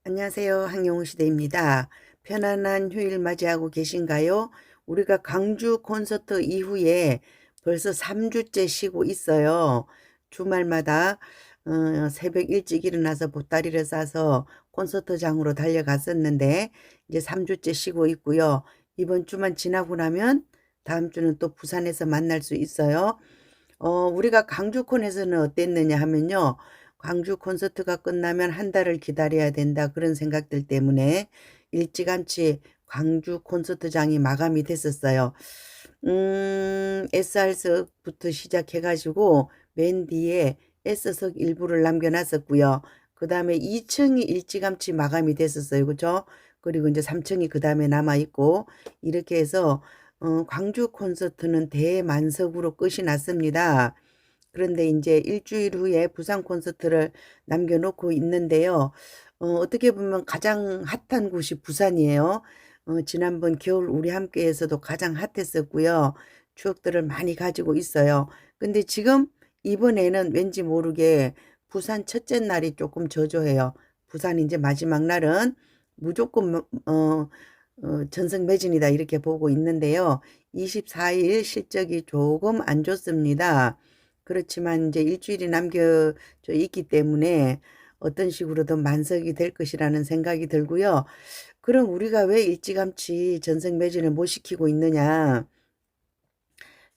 안녕하세요. 황영우 시대입니다. 편안한 휴일 맞이하고 계신가요? 우리가 광주 콘서트 이후에 벌써 3주째 쉬고 있어요. 주말마다 새벽 일찍 일어나서 보따리를 싸서 콘서트장으로 달려갔었는데 이제 3주째 쉬고 있고요. 이번 주만 지나고 나면 다음 주는 또 부산에서 만날 수 있어요. 우리가 광주콘에서는 어땠느냐 하면요. 광주 콘서트가 끝나면 한 달을 기다려야 된다 그런 생각들 때문에 일찌감치 광주 콘서트장이 마감이 됐었어요. SR석부터 시작해 가지고 맨 뒤에 S석 일부를 남겨 놨었고요. 그다음에 2 층이 일찌감치 마감이 됐었어요. 그죠? 그리고 이제 3 층이 그다음에 남아 있고 이렇게 해서 광주 콘서트는 대만석으로 끝이 났습니다. 그런데 이제 일주일 후에 부산 콘서트를 남겨놓고 있는데요. 어떻게 보면 가장 핫한 곳이 부산이에요. 지난번 겨울 우리 함께에서도 가장 핫했었고요. 추억들을 많이 가지고 있어요. 근데 지금 이번에는 왠지 모르게 부산 첫째 날이 조금 저조해요. 부산 이제 마지막 날은 무조건 전승매진이다 이렇게 보고 있는데요. 24일 실적이 조금 안 좋습니다. 그렇지만 이제 일주일이 남겨져 있기 때문에 어떤 식으로든 만석이 될 것이라는 생각이 들고요. 그럼 우리가 왜 일찌감치 전승매진을 못 시키고 있느냐.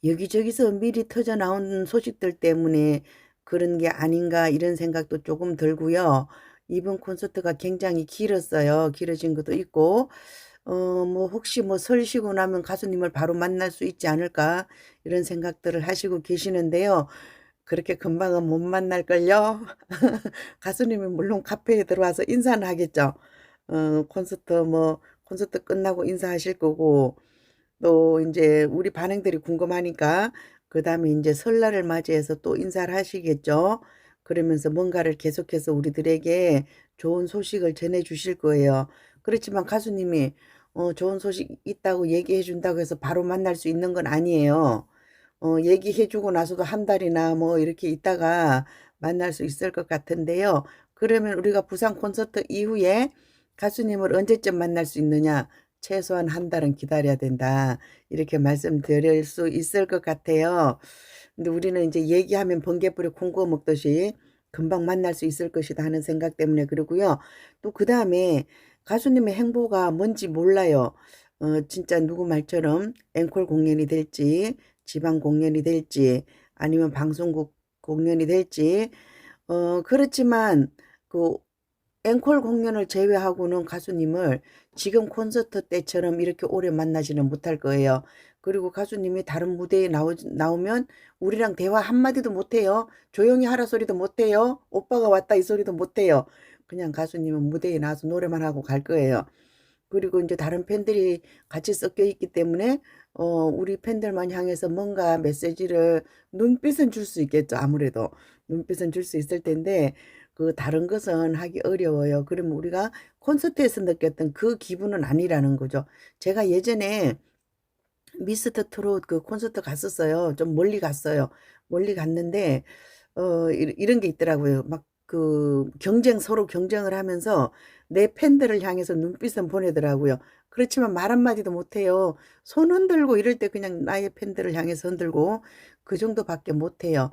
여기저기서 미리 터져 나온 소식들 때문에 그런 게 아닌가 이런 생각도 조금 들고요. 이번 콘서트가 굉장히 길었어요. 길어진 것도 있고 뭐 혹시 뭐 설 쉬고 나면 가수님을 바로 만날 수 있지 않을까 이런 생각들을 하시고 계시는데요. 그렇게 금방은 못 만날걸요. 가수님은 물론 카페에 들어와서 인사는 하겠죠. 콘서트 끝나고 인사하실 거고 또 인제 우리 반응들이 궁금하니까 그다음에 인제 설날을 맞이해서 또 인사를 하시겠죠. 그러면서 뭔가를 계속해서 우리들에게 좋은 소식을 전해 주실 거예요. 그렇지만 가수님이 좋은 소식 있다고 얘기해 준다고 해서 바로 만날 수 있는 건 아니에요. 얘기해 주고 나서도 한 달이나 뭐 이렇게 있다가 만날 수 있을 것 같은데요. 그러면 우리가 부산 콘서트 이후에 가수님을 언제쯤 만날 수 있느냐? 최소한 한 달은 기다려야 된다. 이렇게 말씀드릴 수 있을 것 같아요. 근데 우리는 이제 얘기하면 번개불에 콩 구워 먹듯이 금방 만날 수 있을 것이다 하는 생각 때문에 그러고요. 또 그다음에 가수님의 행보가 뭔지 몰라요. 진짜 누구 말처럼 앵콜 공연이 될지 지방 공연이 될지 아니면 방송국 공연이 될지 그렇지만 그 앵콜 공연을 제외하고는 가수님을 지금 콘서트 때처럼 이렇게 오래 만나지는 못할 거예요. 그리고 가수님이 다른 무대에 나오면 우리랑 대화 한마디도 못해요. 조용히 하라 소리도 못해요. 오빠가 왔다 이 소리도 못해요. 그냥 가수님은 무대에 나와서 노래만 하고 갈 거예요. 그리고 이제 다른 팬들이 같이 섞여 있기 때문에 우리 팬들만 향해서 뭔가 메시지를 눈빛은 줄 수 있겠죠 아무래도. 눈빛은 줄 수 있을 텐데 그 다른 것은 하기 어려워요. 그러면 우리가 콘서트에서 느꼈던 그 기분은 아니라는 거죠. 제가 예전에 미스터 트롯 그 콘서트 갔었어요. 좀 멀리 갔어요. 멀리 갔는데 이런 게 있더라고요. 막 그 서로 경쟁을 하면서 내 팬들을 향해서 눈빛은 보내더라고요. 그렇지만 말 한마디도 못해요. 손 흔들고 이럴 때 그냥 나의 팬들을 향해서 흔들고 그 정도밖에 못해요.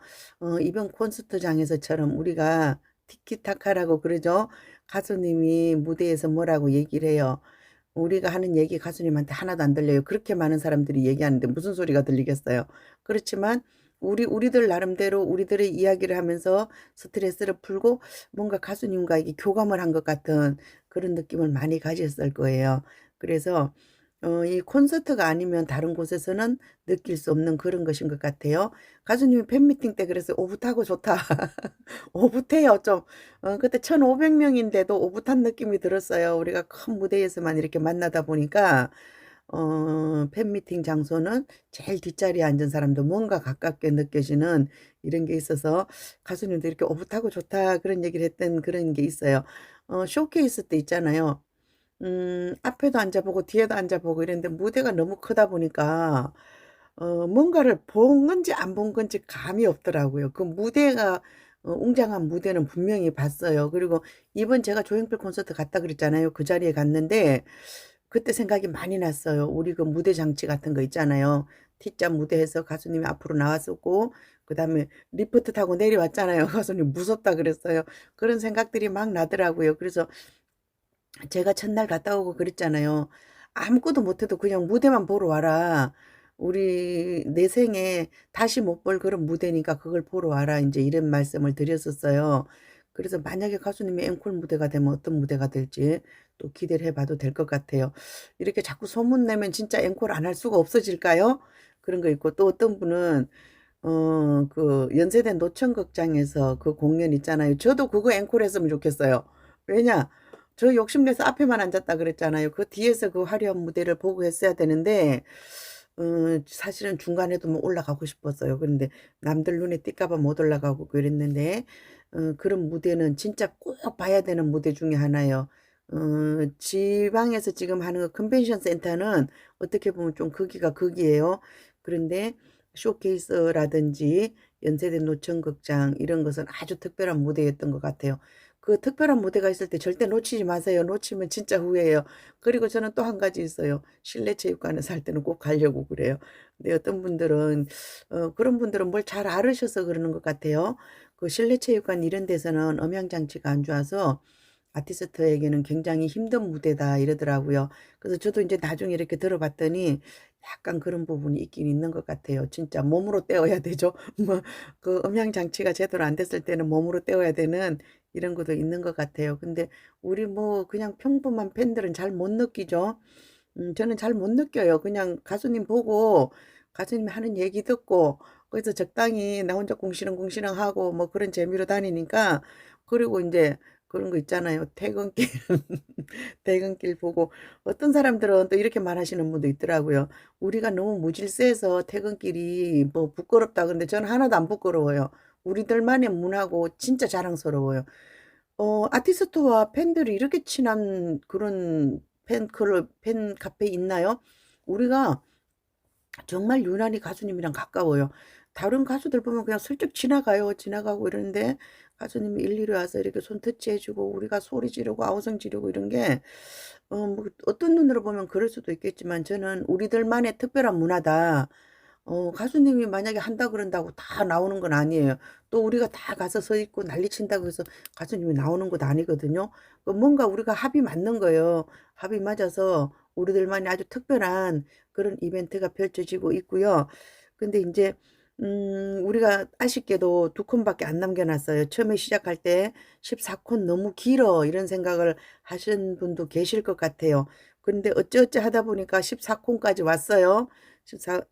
이번 콘서트장에서처럼 우리가 티키타카라고 그러죠. 가수님이 무대에서 뭐라고 얘기를 해요. 우리가 하는 얘기 가수님한테 하나도 안 들려요. 그렇게 많은 사람들이 얘기하는데 무슨 소리가 들리겠어요. 그렇지만 우리들 나름대로 우리들의 이야기를 하면서 스트레스를 풀고 뭔가 가수님과 이게 교감을 한 것 같은 그런 느낌을 많이 가졌을 거예요. 그래서 이 콘서트가 아니면 다른 곳에서는 느낄 수 없는 그런 것인 것 같아요. 가수님이 팬미팅 때 그래서 "오붓하고 좋다." 오붓해요 좀. 그때 1,500 명인데도 오붓한 느낌이 들었어요. 우리가 큰 무대에서만 이렇게 만나다 보니까 팬미팅 장소는 제일 뒷자리에 앉은 사람도 뭔가 가깝게 느껴지는 이런 게 있어서 가수님도 이렇게 "오붓하고 좋다." 그런 얘기를 했던 그런 게 있어요. 쇼케이스 때 있잖아요. 앞에도 앉아보고 뒤에도 앉아보고 이랬는데 무대가 너무 크다 보니까 뭔가를 본 건지 안 본 건지 감이 없더라고요. 그 무대가 웅장한 무대는 분명히 봤어요. 그리고 이번 제가 조용필 콘서트 갔다 그랬잖아요. 그 자리에 갔는데 그때 생각이 많이 났어요. 우리 그 무대 장치 같은 거 있잖아요. T자 무대에서 가수님이 앞으로 나왔었고 그다음에 리프트 타고 내려왔잖아요. 가수님 무섭다 그랬어요. 그런 생각들이 막 나더라고요. 그래서 제가 첫날 갔다 오고 그랬잖아요. 아무것도 못해도 그냥 무대만 보러 와라. 우리 내 생에 다시 못 볼 그런 무대니까 그걸 보러 와라. 이제 이런 말씀을 드렸었어요. 그래서 만약에 가수님이 앵콜 무대가 되면 어떤 무대가 될지 또 기대를 해봐도 될 것 같아요. 이렇게 자꾸 소문 내면 진짜 앵콜 안 할 수가 없어질까요? 그런 거 있고 또 어떤 분은 그 연세대 노천극장에서 그 공연 있잖아요. 저도 그거 앵콜 했으면 좋겠어요. 왜냐? 저 욕심내서 앞에만 앉았다 그랬잖아요. 그 뒤에서 그 화려한 무대를 보고 했어야 되는데 사실은 중간에도 뭐 올라가고 싶었어요. 그런데 남들 눈에 띌까 봐 못 올라가고 그랬는데 그런 무대는 진짜 꼭 봐야 되는 무대 중에 하나예요. 지방에서 지금 하는 거 컨벤션 센터는 어떻게 보면 좀 극이가 극이에요. 그런데 쇼케이스라든지 연세대 노천극장 이런 것은 아주 특별한 무대였던 것 같아요. 그 특별한 무대가 있을 때 절대 놓치지 마세요. 놓치면 진짜 후회해요. 그리고 저는 또 한 가지 있어요. 실내 체육관에 살 때는 꼭 가려고 그래요. 근데 어떤 분들은 그런 분들은 뭘 잘 알으셔서 그러는 것 같아요. 그 실내 체육관 이런 데서는 음향 장치가 안 좋아서 아티스트에게는 굉장히 힘든 무대다 이러더라고요. 그래서 저도 이제 나중에 이렇게 들어봤더니 약간 그런 부분이 있긴 있는 것 같아요. 진짜 몸으로 때워야 되죠. 뭐 그 음향 장치가 제대로 안 됐을 때는 몸으로 때워야 되는 이런 것도 있는 것 같아요. 근데 우리 뭐 그냥 평범한 팬들은 잘 못 느끼죠. 저는 잘 못 느껴요. 그냥 가수님 보고 가수님 하는 얘기 듣고 거기서 적당히 나 혼자 궁시렁궁시렁 하고 뭐 그런 재미로 다니니까 그리고 인제 그런 거 있잖아요. 퇴근길 퇴근길 보고 어떤 사람들은 또 이렇게 말하시는 분도 있더라고요. "우리가 너무 무질서해서 퇴근길이 뭐 부끄럽다." 그런데 저는 하나도 안 부끄러워요. 우리들만의 문화고 진짜 자랑스러워요. 아티스트와 팬들이 이렇게 친한 그런 팬클럽 팬카페 있나요? 우리가 정말 유난히 가수님이랑 가까워요. 다른 가수들 보면 그냥 슬쩍 지나가요. 지나가고 이러는데 가수님이 일일이 와서 이렇게 손 터치해 주고 우리가 소리 지르고 아우성 지르고 이런 게 뭐 어떤 눈으로 보면 그럴 수도 있겠지만 저는 '우리들만의 특별한 문화다.' 가수님이 만약에 한다 그런다고 다 나오는 건 아니에요. 또 우리가 다 가서 서 있고 난리 친다고 해서 가수님이 나오는 것도 아니거든요. 뭔가 우리가 합이 맞는 거예요. 합이 맞아서 우리들만의 아주 특별한 그런 이벤트가 펼쳐지고 있고요. 근데 인제 우리가 아쉽게도 2 콘밖에 안 남겨 놨어요. 처음에 시작할 때 '14콘 너무 길어.' 이런 생각을 하신 분도 계실 것 같아요. 그런데 어찌어찌 하다 보니까 14콘까지 왔어요.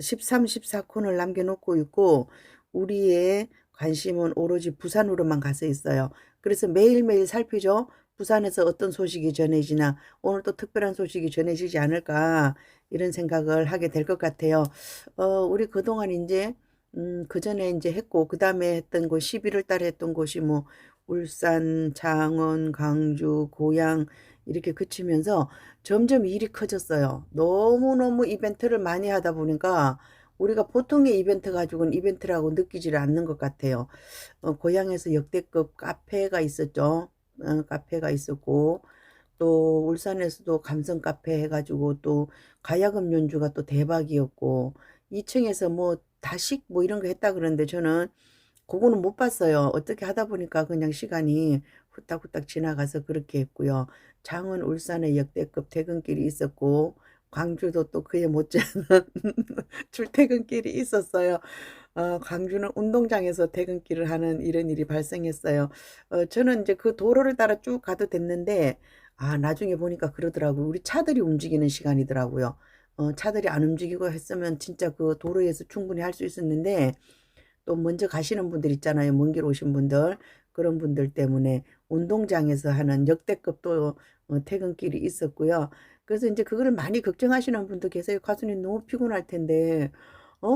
13, 14콘을 남겨 놓고 있고 우리의 관심은 오로지 부산으로만 가서 있어요. 그래서 매일매일 살피죠. '부산에서 어떤 소식이 전해지나. 오늘 또 특별한 소식이 전해지지 않을까.' 이런 생각을 하게 될 것 같아요. 우리 그동안 인제 그전에 인제 했고 그다음에 했던 곳 11월 달에 했던 곳이 뭐 울산, 장원, 광주, 고양 이렇게 그치면서 점점 일이 커졌어요. 너무너무 이벤트를 많이 하다 보니까 우리가 보통의 이벤트 가지고는 이벤트라고 느끼지를 않는 것 같아요. 고향에서 역대급 카페가 있었죠. 카페가 있었고 또 울산에서도 감성 카페 해 가지고 또 가야금 연주가 또 대박이었고 2 층에서 뭐 다식 뭐 이런 거 했다 그러는데 저는 그거는 못 봤어요. 어떻게 하다 보니까 그냥 시간이 후딱후딱 지나가서 그렇게 했고요. 장은 울산에 역대급 퇴근길이 있었고 광주도 또 그에 못지않은 출퇴근길이 있었어요. 광주는 운동장에서 퇴근길을 하는 이런 일이 발생했어요. 저는 인제 그 도로를 따라 쭉 가도 됐는데 나중에 보니까 그러더라고요. 우리 차들이 움직이는 시간이더라고요. 차들이 안 움직이고 했으면 진짜 그 도로에서 충분히 할 수 있었는데 또 먼저 가시는 분들 있잖아요. 먼 길 오신 분들. 그런 분들 때문에 운동장에서 하는 역대급 또 퇴근길이 있었고요. 그래서 인제 그거를 많이 걱정하시는 분도 계세요. "가수님 너무 피곤할 텐데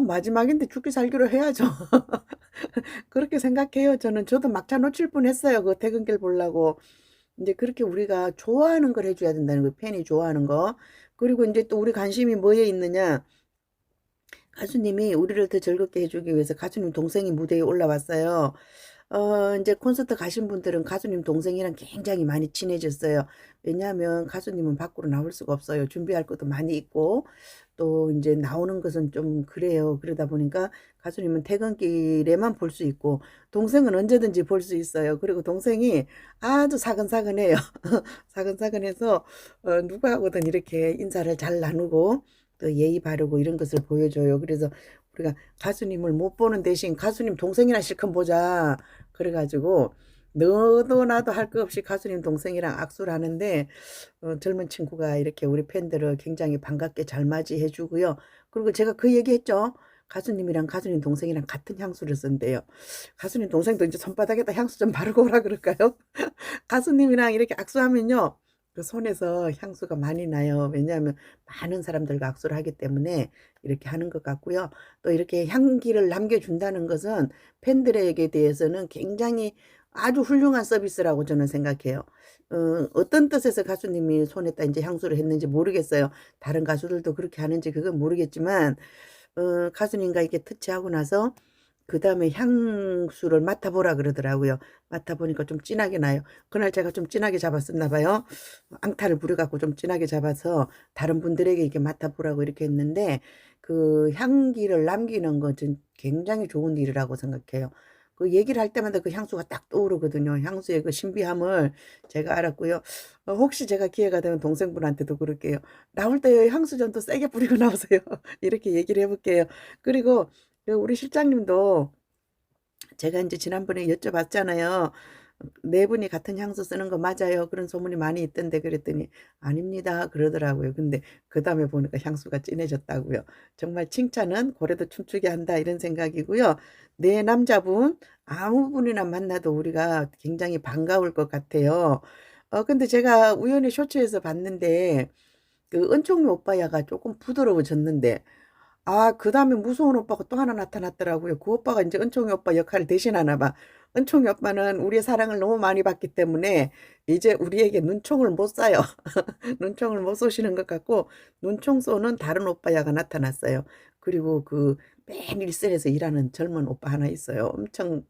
마지막인데 죽기 살기로 해야죠." 그렇게 생각해요 저는. 저도 막차 놓칠 뻔했어요 그 퇴근길 보려고. 인제 그렇게 우리가 좋아하는 걸 해 줘야 된다는 거예요 팬이 좋아하는 거. 그리고 인제 또 우리 관심이 뭐에 있느냐 가수님이 우리를 더 즐겁게 해 주기 위해서 가수님 동생이 무대에 올라왔어요. 인제 콘서트 가신 분들은 가수님 동생이랑 굉장히 많이 친해졌어요. 왜냐하면 가수님은 밖으로 나올 수가 없어요. 준비할 것도 많이 있고 또 인제 나오는 것은 좀 그래요. 그러다 보니까 가수님은 퇴근길에만 볼 수 있고 동생은 언제든지 볼 수 있어요. 그리고 동생이 아주 사근사근해요. 사근사근해서 누구하고든 이렇게 인사를 잘 나누고 또 예의 바르고 이런 것을 보여줘요. 그래서 우리가 가수님을 못 보는 대신 "가수님 동생이나 실컷 보자." 그래 가지고 너도 나도 할 것 없이 가수님 동생이랑 악수를 하는데 젊은 친구가 이렇게 우리 팬들을 굉장히 반갑게 잘 맞이해 주고요. 그리고 제가 그 얘기했죠. 가수님이랑 가수님 동생이랑 같은 향수를 쓴대요. 가수님 동생도 인제 "손바닥에다 향수 좀 바르고 오라." 그럴까요? 가수님이랑 이렇게 악수하면요. 그 손에서 향수가 많이 나요. 왜냐하면 많은 사람들과 악수를 하기 때문에 이렇게 하는 것 같고요. 또 이렇게 향기를 남겨준다는 것은 팬들에게 대해서는 굉장히 아주 훌륭한 서비스라고 저는 생각해요. 어떤 뜻에서 가수님이 손에다 인제 향수를 했는지 모르겠어요. 다른 가수들도 그렇게 하는지 그건 모르겠지만 가수님과 이렇게 터치하고 나서 그다음에 향수를 맡아 보라 그러더라고요. 맡아 보니까 좀 진하게 나요. 그날 제가 좀 진하게 잡았었나 봐요. 앙탈을 부려 갖고 좀 진하게 잡아서 다른 분들에게 이렇게 맡아 보라고 이렇게 했는데 그 향기를 남기는 것은 굉장히 좋은 일이라고 생각해요. 그 얘기를 할 때마다 그 향수가 딱 떠오르거든요. 향수의 그 신비함을 제가 알았고요. 혹시 제가 기회가 되면 동생분한테도 그럴게요. "나올 때 향수 좀 더 세게 뿌리고 나오세요." 이렇게 얘기를 해 볼게요. 그리고 우리 실장님도 제가 인제 지난번에 여쭤봤잖아요. "네 분이 같은 향수 쓰는 거 맞아요? 그런 소문이 많이 있던데." 그랬더니 "아닙니다." 그러더라고요. 근데 그다음에 보니까 향수가 진해졌다고요. 정말 '칭찬은 고래도 춤추게 한다.' 이런 생각이고요. 내 남자분 아무 분이나 만나도 우리가 굉장히 반가울 것 같아요. 근데 제가 우연히 쇼츠에서 봤는데 그 은총이 오빠야가 쪼끔 부드러워졌는데 그다음에 무서운 오빠가 또 하나 나타났더라고요. 그 오빠가 인제 은총이 오빠 역할을 대신하나 봐. 은총이 오빠는 우리의 사랑을 너무 많이 받기 때문에 이제 우리에게 눈총을 못 쏴요. 눈총을 못 쏘시는 것 같고 눈총 쏘는 다른 오빠야가 나타났어요. 그리고 그 맨 일선에서 일하는 젊은 오빠 하나 있어요. 엄청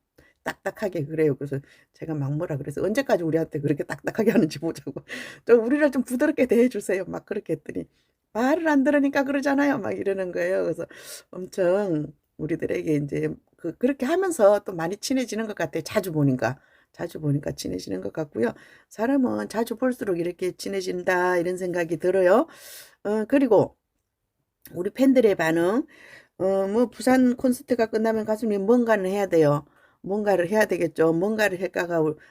딱딱하게 그래요. 그래서 제가 막 뭐라 그래서 "언제까지 우리한테 그렇게 딱딱하게 하는지 보자고. 좀 우리를 좀 부드럽게 대해 주세요." 막 그렇게 했더니 "말을 안 들으니까 그러잖아요." 막 이러는 거예요. 그래서 엄청 우리들에게 인제 그렇게 하면서 또 많이 친해지는 것 같아요, 자주 보니까. 자주 보니까 친해지는 것 같고요. '사람은 자주 볼수록 이렇게 친해진다.' 이런 생각이 들어요. 그리고 우리 팬들의 반응 뭐 부산 콘서트가 끝나면 가수님 뭔가는 해야 돼요. 뭔가를 해야 되겠죠. 뭔가를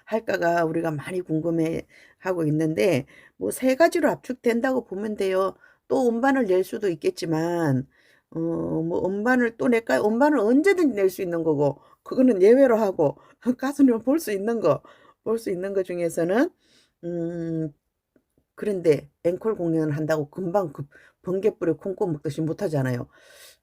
할까가 우리가 많이 궁금해하고 있는데 뭐 세 가지로 압축된다고 보면 돼요. 또 음반을 낼 수도 있겠지만 뭐 음반을 또 낼까요? 음반은 언제든지 낼 수 있는 거고 그거는 예외로 하고 가수님을 볼 수 있는 거 볼 수 있는 것 중에서는 음 그런데 앵콜 공연을 한다고 금방 번개불에 콩고 먹듯이 못 하잖아요.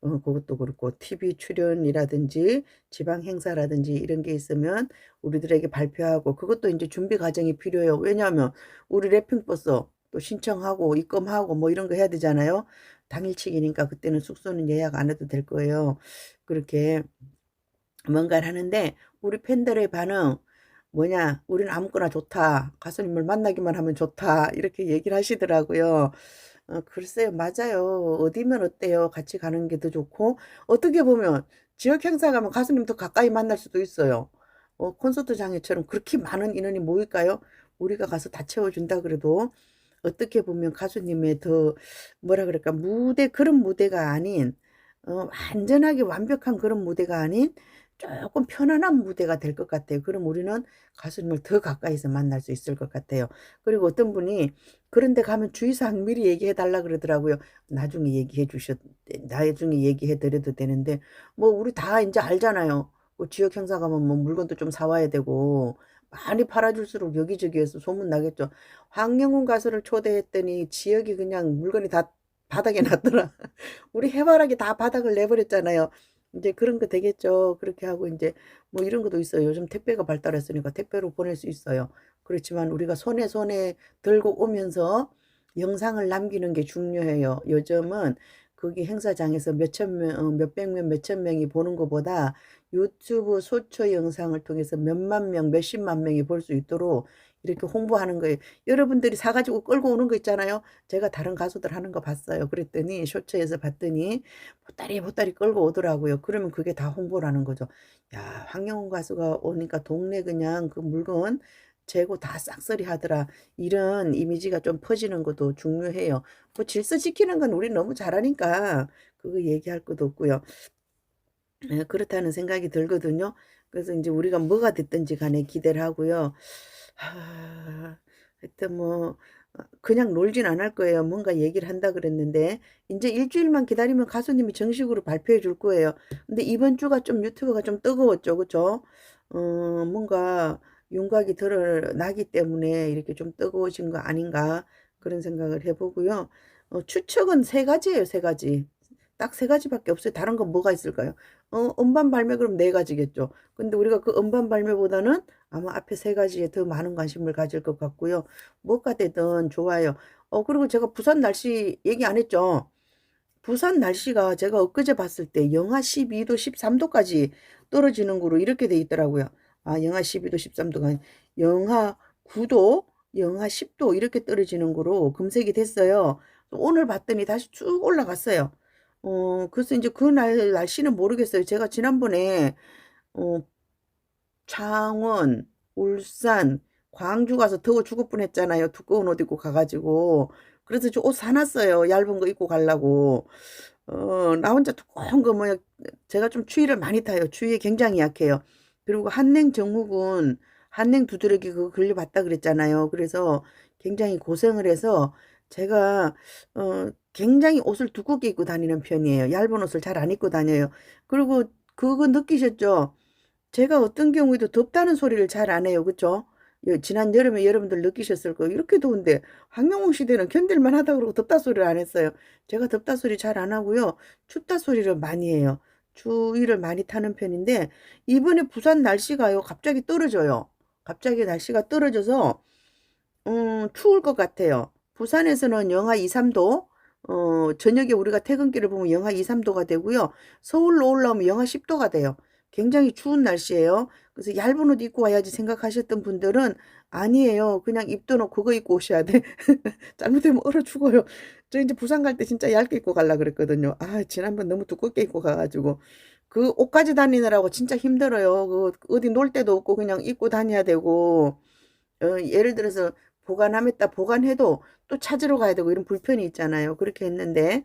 그것도 그렇고 TV 출연이라든지 지방 행사라든지 이런 게 있으면 우리들에게 발표하고 그것도 인제 준비 과정이 필요해요. 왜냐하면 우리 랩핑버스 또 신청하고 입금하고 뭐 이런 거 해야 되잖아요. 당일치기니까 그때는 숙소는 예약 안 해도 될 거예요. 그렇게 뭔가를 하는데 우리 팬들의 반응 뭐냐 "우리는 아무거나 좋다. 가수님을 만나기만 하면 좋다." 이렇게 얘기를 하시더라고요. 글쎄요. 맞아요. 어디면 어때요. 같이 가는 게 더 좋고 어떻게 보면 지역 행사 가면 가수님 더 가까이 만날 수도 있어요. 콘서트장에처럼 그렇게 많은 인원이 모일까요? 우리가 가서 다 채워 준다 그래도 어떻게 보면 가수님의 더 뭐라 그럴까 그런 무대가 아닌 완전하게 완벽한 그런 무대가 아닌 쪼끔 편안한 무대가 될 것 같아요. 그럼 우리는 가수님을 더 가까이서 만날 수 있을 것 같아요. 그리고 어떤 분이 "그런 데 가면 주의사항 미리 얘기해 달라." 그러더라고요. 나중에 얘기해 드려도 되는데 뭐 우리 다 인제 알잖아요. 뭐 지역 행사 가면 뭐 물건도 좀 사 와야 되고 많이 팔아 줄수록 여기저기에서 소문 나겠죠. 황영훈 가수를 초대했더니 지역이 그냥 물건이 다 바닥에 놨더라. 우리 해바라기 다 바닥을 내 버렸잖아요. 인제 그런 거 되겠죠. 그렇게 하고 인제 뭐 이런 것도 있어요. 요즘 택배가 발달했으니까 택배로 보낼 수 있어요. 그렇지만 우리가 손에 들고 오면서 영상을 남기는 게 중요해요. 요즘은 거기 행사장에서 몇천 명, 몇백 명, 몇천 명이 보는 것보다 유튜브 소초 영상을 통해서 몇만 명, 몇십만 명이 볼 수 있도록 이렇게 홍보하는 거예요. 여러분들이 사가지고 끌고 오는 거 있잖아요. 제가 다른 가수들 하는 거 봤어요. 그랬더니 쇼츠에서 봤더니 보따리 보따리 끌고 오더라고요. 그러면 그게 다 홍보라는 거죠. 야, 황영훈 가수가 오니까 동네 그냥 그 물건 재고 다 싹쓸이 하더라. 이런 이미지가 좀 퍼지는 것도 중요해요. 뭐 질서 지키는 건 우리 너무 잘하니까 그거 얘기할 것도 없고요. 그렇다는 생각이 들거든요. 그래서 이제 우리가 뭐가 됐든지 간에 기대를 하고요. 하여튼 뭐 그냥 놀진 않을 거예요. 뭔가 얘기를 한다 그랬는데 이제 일주일만 기다리면 가수님이 정식으로 발표해 줄 거예요. 근데 이번 주가 좀 유튜브가 좀 뜨거웠죠. 그쵸? 뭔가 윤곽이 드러나기 때문에 이렇게 좀 뜨거워진 거 아닌가 그런 생각을 해보고요. 추측은 세 가지예요. 세 가지. 딱 세 가지밖에 없어요. 다른 건 뭐가 있을까요? 음반 발매 그럼 네 가지겠죠. 근데 우리가 그 음반 발매보다는 아마 앞에 세 가지에 더 많은 관심을 가질 것 같고요. 뭐가 되든 좋아요. 그리고 제가 부산 날씨 얘기 안 했죠. 부산 날씨가 제가 엊그제 봤을 때 영하 12도, 13도까지 떨어지는 거로 이렇게 돼 있더라고요. 아, 영하 12도, 13도가 아니 영하 9도, 영하 10도 이렇게 떨어지는 거로 검색이 됐어요. 오늘 봤더니 다시 쭉 올라갔어요. 그래서 이제 그날 날씨는 모르겠어요. 제가 지난번에 어, 창원, 울산, 광주 가서 더워 죽을 뻔했잖아요. 두꺼운 옷 입고 가가지고. 그래서 저 옷 사놨어요. 얇은 거 입고 가려고. 나 혼자 두꺼운 거 뭐, 제가 좀 추위를 많이 타요. 추위에 굉장히 약해요. 그리고 한냉 정후군, 한냉 두드러기 그거 걸려봤다 그랬잖아요. 그래서 굉장히 고생을 해서 제가, 굉장히 옷을 두껍게 입고 다니는 편이에요. 얇은 옷을 잘 안 입고 다녀요. 그리고 그거 느끼셨죠? 제가 어떤 경우에도 덥다는 소리를 잘 안 해요. 그쵸? 지난 여름에 여러분들 느끼셨을 거예요. 이렇게 더운데 황영웅 시대는 견딜만 하다 그러고 덥다 소리를 안 했어요. 제가 덥다 소리 잘 안 하고요. 춥다 소리를 많이 해요. 추위를 많이 타는 편인데 이번에 부산 날씨가요. 갑자기 떨어져요. 갑자기 날씨가 떨어져서 추울 것 같아요. 부산에서는 영하 2, 3도, 저녁에 우리가 퇴근길을 보면 영하 2, 3도가 되고요. 서울로 올라오면 영하 10도가 돼요. 굉장히 추운 날씨예요. 그래서 얇은 옷 입고 와야지 생각하셨던 분들은 아니에요. 그냥 입도 놓고 그거 입고 오셔야 돼. 잘못되면 얼어 죽어요. 저 이제 부산 갈 때 진짜 얇게 입고 가려고 그랬거든요. 아, 지난번 너무 두껍게 입고 가가지고. 그 옷까지 다니느라고 진짜 힘들어요. 그 어디 놀 데도 없고 그냥 입고 다녀야 되고. 예를 들어서 보관함에다 보관해도 또 찾으러 가야 되고 이런 불편이 있잖아요. 그렇게 했는데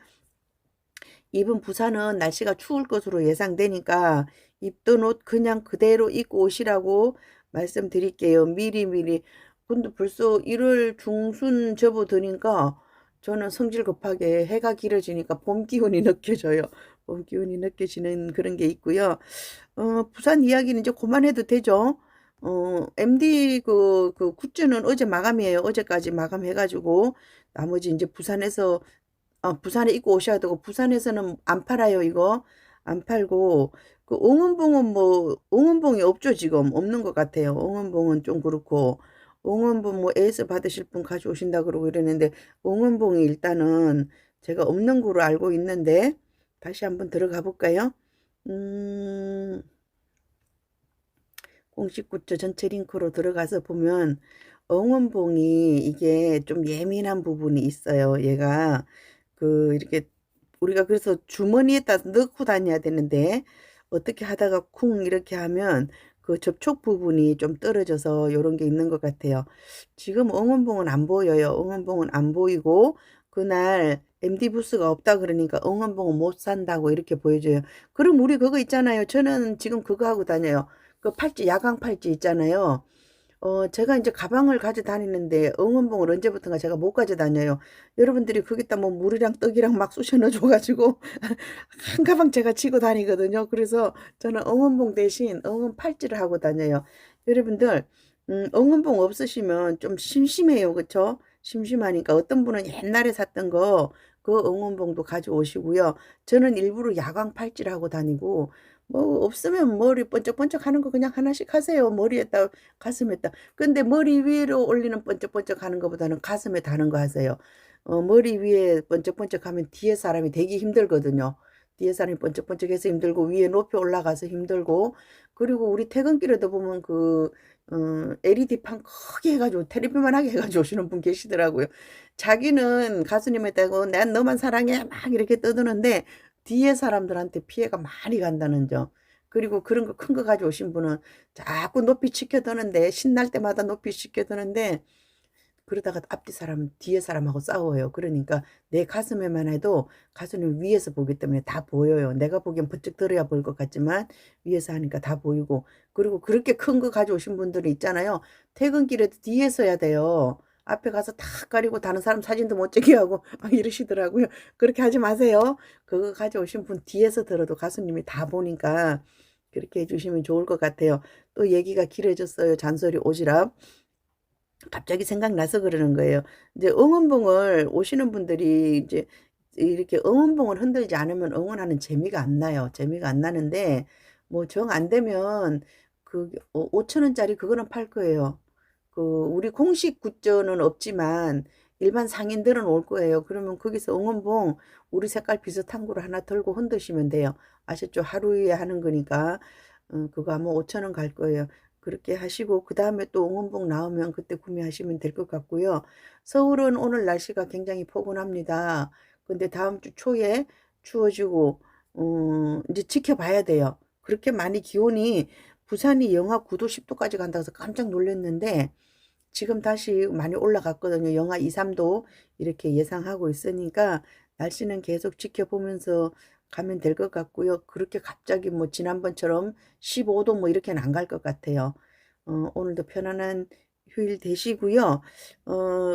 이번 부산은 날씨가 추울 것으로 예상되니까 입던 옷 그냥 그대로 입고 오시라고 말씀드릴게요. 미리미리. 근데 벌써 1월 중순 접어드니까 저는 성질 급하게 해가 길어지니까 봄 기운이 느껴져요. 봄 기운이 느껴지는 그런 게 있고요. 부산 이야기는 이제 그만해도 되죠. MD 그 굿즈는 어제 마감이에요. 어제까지 마감해가지고 나머지 이제 부산에서 부산에 입고 오셔야 되고 부산에서는 안 팔아요. 이거 안 팔고 그 옹원봉은 뭐 옹원봉이 없죠. 지금 없는 것 같아요. 옹원봉은 좀 그렇고 옹원봉 뭐 AS 받으실 분 가져오신다 그러고 이러는데 옹원봉이 일단은 제가 없는 거로 알고 있는데 다시 한번 들어가 볼까요? 공식 굿즈 전체 링크로 들어가서 보면 응원봉이 이게 좀 예민한 부분이 있어요. 얘가 그 이렇게 우리가 그래서 주머니에다 넣고 다녀야 되는데 어떻게 하다가 쿵 이렇게 하면 그 접촉 부분이 좀 떨어져서 이런 게 있는 것 같아요. 지금 응원봉은 안 보여요. 응원봉은 안 보이고 그날 MD 부스가 없다 그러니까 응원봉은 못 산다고 이렇게 보여줘요. 그럼 우리 그거 있잖아요. 저는 지금 그거 하고 다녀요. 그 팔찌, 야광 팔찌 있잖아요. 제가 이제 가방을 가져 다니는데 응원봉을 언제부턴가 제가 못 가져 다녀요. 여러분들이 거기다 뭐 물이랑 떡이랑 막 쑤셔 넣어줘가지고 한 가방 제가 지고 다니거든요. 그래서 저는 응원봉 대신 응원 팔찌를 하고 다녀요. 여러분들 응원봉 없으시면 좀 심심해요. 그쵸? 심심하니까 어떤 분은 옛날에 샀던 거 그 응원봉도 가져오시고요. 저는 일부러 야광 팔찌를 하고 다니고 뭐 없으면 머리 번쩍번쩍 하는 거 그냥 하나씩 하세요. 머리에다 가슴에다. 근데 머리 위로 올리는 번쩍번쩍 하는 것보다는 가슴에 다는 거 하세요. 머리 위에 번쩍번쩍하면 뒤에 사람이 되기 힘들거든요. 뒤에 사람이 번쩍번쩍해서 힘들고 위에 높이 올라가서 힘들고 그리고 우리 퇴근길에도 보면 LED판 크게 해가지고 테레비만 하게 해가지고 오시는 분 계시더라고요. 자기는 가수님에 대고 난 너만 사랑해 막 이렇게 떠드는데 뒤에 사람들한테 피해가 많이 간다는 점. 그리고 그런 거 큰 거 가지고 오신 분은 자꾸 높이 치켜드는데 신날 때마다 높이 치켜드는데 그러다가 앞뒤 사람 뒤에 사람하고 싸워요. 그러니까 내 가슴에만 해도 가수는 위에서 보기 때문에 다 보여요. 내가 보기엔 번쩍 들어야 보일 것 같지만 위에서 하니까 다 보이고 그리고 그렇게 큰 거 가져오신 분들이 있잖아요. 퇴근길에도 뒤에 서야 돼요. 앞에 가서 다 가리고 다른 사람 사진도 못 찍게 하고 막 이러시더라고요. 그렇게 하지 마세요. 그거 가져오신 분 뒤에서 들어도 가수님이 다 보니까 그렇게 해주시면 좋을 것 같아요. 또 얘기가 길어졌어요. 잔소리 오지랖. 갑자기 생각나서 그러는 거예요. 이제 응원봉을 오시는 분들이 이제 이렇게 응원봉을 흔들지 않으면 응원하는 재미가 안 나요. 재미가 안 나는데 뭐 정 안 되면 5천 원짜리 그거는 팔 거예요. 우리 공식 굿즈는 없지만 일반 상인들은 올 거예요. 그러면 거기서 응원봉 우리 색깔 비슷한 거를 하나 들고 흔드시면 돼요. 아셨죠? 하루에 하는 거니까 그거 아마 5천 원 갈 거예요. 그렇게 하시고 그 다음에 또 응원봉 나오면 그때 구매하시면 될 것 같고요. 서울은 오늘 날씨가 굉장히 포근합니다. 근데 다음 주 초에 추워지고 이제 지켜봐야 돼요. 그렇게 많이 기온이 부산이 영하 9도 10도까지 간다고 해서 깜짝 놀랐는데 지금 다시 많이 올라갔거든요. 영하 2, 3도 이렇게 예상하고 있으니까 날씨는 계속 지켜보면서 가면 될 것 같고요. 그렇게 갑자기 뭐 지난번처럼 15도 뭐 이렇게는 안 갈 것 같아요. 오늘도 편안한 휴일 되시고요.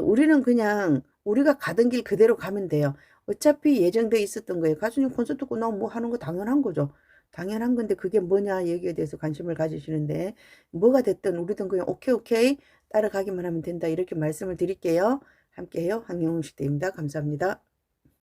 우리는 그냥 우리가 가던 길 그대로 가면 돼요. 어차피 예정돼 있었던 거예요. 가수님 콘서트 끝나고 뭐 하는 거 당연한 거죠. 당연한 건데 그게 뭐냐 얘기에 대해서 관심을 가지시는데 뭐가 됐든 우리는 그냥 오케이 오케이 따라가기만 하면 된다 이렇게 말씀을 드릴게요. 함께해요. 황영웅 시대입니다. 감사합니다.